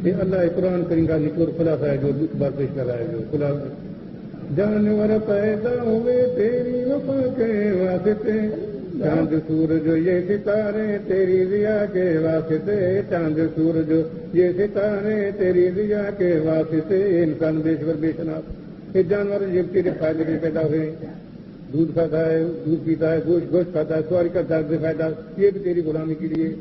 یہ اللہ قرآن کریم کا نچوڑ خلاصہ ہے جو بات پیش کر رہا ہے جو خلاصہ جانور پیدا ہوئے تیری وفا کے واسطے چاند سورج یہ ستارے تیری ضیا کے واسطے چاند سورج یہ ستارے تیری ضیا کے واسطے انسان بیشور بے شناخت یہ جانور یہ تیرے فائدے کے پیدا ہوئے دودھ کھاتا ہے دودھ پیتا ہے گوشت کھاتا ہے سواری کرتا ہے فائدہ یہ بھی تیری غلامی کے لیے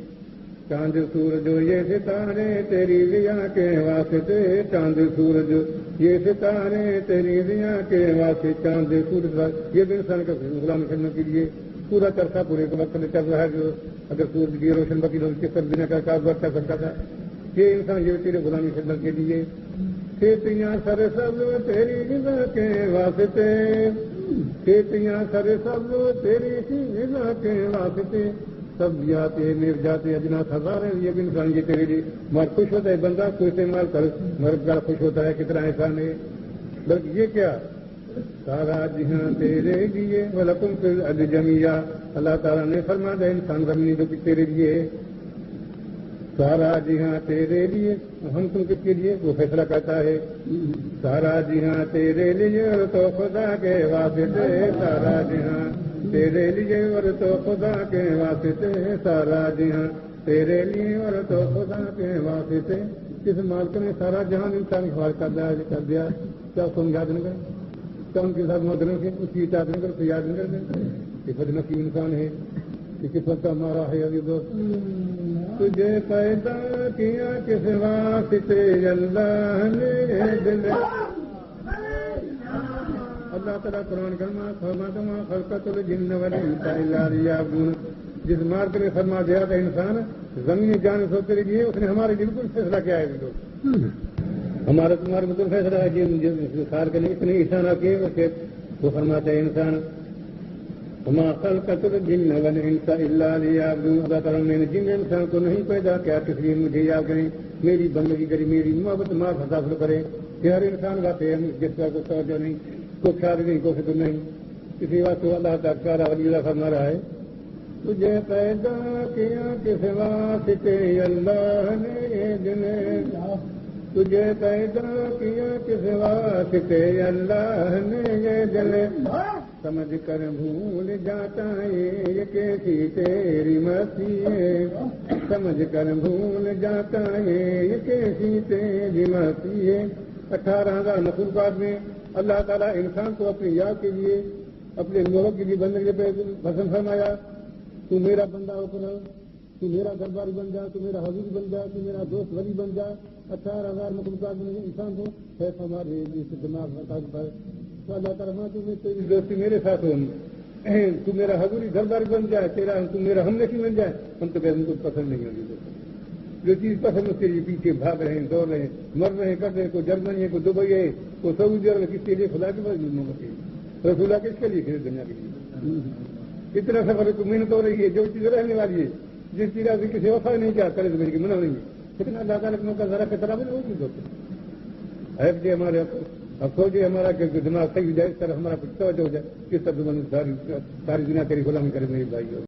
چاند سورج یہ ستارے تیری ضیا کے واسطے چاند سورج یہ ستارے تیری ضیا کے واسطے چاند سورج یہ بھی انسان کا غلامی کرنے کے لیے پورا چرخہ پورے کے وقت میں چل رہا ہے جو اگر سورج کی روشن بتی لوگ کس طرح بنا کا کاروبار کر سکتا تھا یہ انسان یہ تیرے غلامی خدمت کے لیے کھیتیاں سر سبز تیری غذا کے واسطے کھیتیاں سر سبز تیری غذا کے واسطے سب جاتے میر جاتے اجناس ہزارے یہ بھی انسان یہ تیرے لیے مار خوش ہوتا ہے بندہ کو استعمال کر مرد کا خوش ہوتا ہے کتنا احسان ہے بلکہ یہ کیا سارا جہاں تیرے لیے وَلَكُمْ فِي الْأَرْضِ جَمِيعًا اللہ تعالیٰ نے فرما دیا انسان زمین جو کہ تیرے لیے سارا جہاں تیرے لیے ہم تم کس کے لیے وہ فیصلہ کرتا ہے سارا جہاں تیرے لیے تو خدا کے واسطے سارا جہاں تیرے لیے اور تو خدا کے واسطے سارا جہاں تیرے لیے اور تو خدا کے واسطے کس مالک نے سارا جہان انسان خوار کر دیا کیا اس کو یاد نہیں کریں کیا ان کے ساتھ مدد نہیں اس کی اطاعت نہیں کر تو یاد نہیں کرتے کہ بدنقی انسان ہے کہ قسمت کا ہمارا ہے ابھی دوست تجھے پیدا کیا کس واسطے اللہ نے دل اللہ تعالیٰ قرآن کرما فرما خلقت الجن والانس الا لیعبدون جس مارک نے فرما دیا تھا انسان زمین جان سوچتے لیے اس نے ہمارے بالکل فیصلہ کیا ہے بالکل ہمارا تمہارا بالکل فیصلہ ہے کہ خار کے لیے اتنے اشارہ کیے وہ فرماتا ہے انسان وما خلقت الجن والانس الا لیعبدون اللہ تعالیٰ نے جن انسان کو نہیں پیدا کیا کس لیے مجھے یاد کریں میری بندگی کرے میری محبت معاف حاصل کرے کہ ہر انسان باتیں جس کا کوئی توجہ نہیں کوئی خیال نہیں کوئی فکر نہیں کسی واسطے اللہ تعالیٰ ولی اللہ فرما رہا ہے تجھے پیدا کیا کس واسطے اللہ نے دن تجھے پیدا کیا کس واسطے اللہ نے یہ دل سمجھ کر بھول جاتا ہے یہ کیسی تیری مرضی ہے سمجھ کر بھول جاتا ہے یہ کیسی تیری مرضی ہے 18,000 مخلوقات میں اللہ تعالیٰ انسان کو اپنی یاد کے لیے اپنے نور کے لیے بندگی پہ پسند فرمایا تو میرا بندہ ہو کر تو میرا درباری بن جا تو میرا حضور بن جا تو میرا دوست ولی بن جا 18,000 مخلوقات میں انسان کو ہے ہمارے دماغ پر تو اللہ تعالیٰ تیری دوستی میرے ساتھ ہو تو میرا حضوری درباری بن جائے تیرا تو میرا ہم نشین بن جائے ہم تو کہتے ہیں کو پسند نہیں ہوگی جو چیز پسند اس کے لیے پیچھے بھاگ رہے ہیں دوڑ رہے ہیں مر رہے ہیں کر رہے ہیں کوئی جرمنی ہے کوئی دبئی ہے کوئی سعودی عرب کس کے لیے خدا کے بعد رسولہ کس کے لیے دنیا کے لیے اتنا سفر تو محنت ہو رہی ہے جو چیز رہنے والی ہے جس چیز سے کسی وفا نہیں کیا کرے تو میری منع نہیں ہے لیکن اللہ تعالیٰ کے موقع ذرا خطرہ بھی نہیں ہوتی ہے جی ہمارے افسوس جی ہمارا دماغ صحیح ہو جائے اس طرح ہمارا کچھ توجہ ہو جائے کس طرح ساری دنیا تیری غلامی کرے میری بھائی